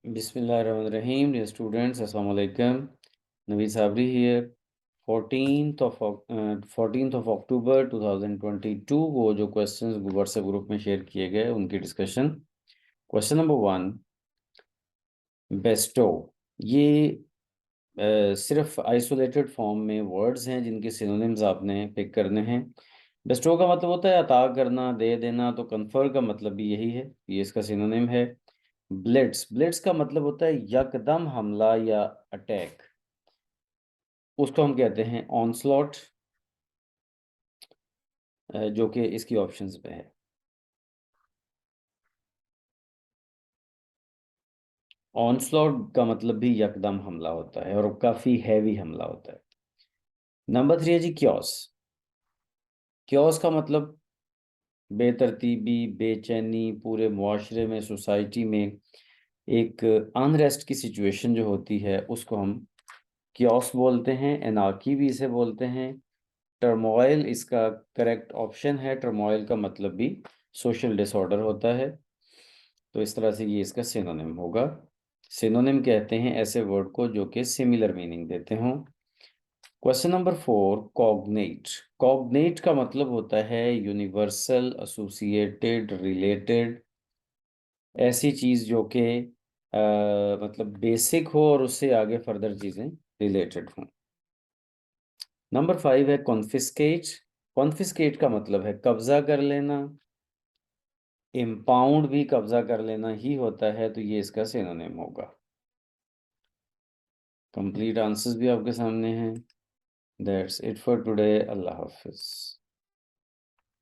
Bismillahirrahmanirrahim. Dear students, Assalamu alaikum. Naveed Sabri here. 14th of October 2022 वो जो questions WhatsApp group में share किए गए उनकी डिस्कशन। Question number 1, Bairstow. ये सिर्फ आइसोलेटेड फॉर्म में वर्ड्स हैं जिनके सिनोनिम्स आपने पिक करने हैं। बेस्टो का मतलब होता है अता करना, दे देना, तो कन्फर का मतलब भी यही है, ये इसका सिनोनिम है। ब्लिट्स, ब्लिट्स का मतलब होता है यकदम हमला या अटैक, उसको हम कहते हैं ऑनस्लॉट, जो कि इसकी ऑप्शंस पे है। ऑनस्लॉट का मतलब भी यकदम हमला होता है और काफी हैवी हमला होता है। नंबर 3 है जी क्योस। क्योस का मतलब बेतरतीबी, बेचैनी, पूरे मुआशरे में, सोसाइटी में एक अनरेस्ट की सिचुएशन जो होती है उसको हम क्योस बोलते हैं। एनार्की भी इसे बोलते हैं। टर्मोइल इसका करेक्ट ऑप्शन है। टर्मोइल का मतलब भी सोशल डिसऑर्डर होता है। तो इस तरह से ये इसका सिनोनिम होगा। सिनोनिम कहते हैं ऐसे वर्ड को जो कि सिमिलर मीनिंग देते हों। Question number 4, cognate. कॉग्नेट का मतलब होता है यूनिवर्सल, एसोसिएटेड, रिलेटेड, ऐसी चीज जो कि मतलब बेसिक हो और उससे आगे फर्दर चीजें रिलेटेड हों। नंबर 5 है कॉन्फिस्केट। कॉन्फिस्केट का मतलब है कब्जा कर लेना। इम्पाउंड भी कब्जा कर लेना ही होता है, तो ये इसका सिनोनिम होगा। कंप्लीट आंसर्स भी आपके सामने हैं। That's it for today. Allah Hafiz.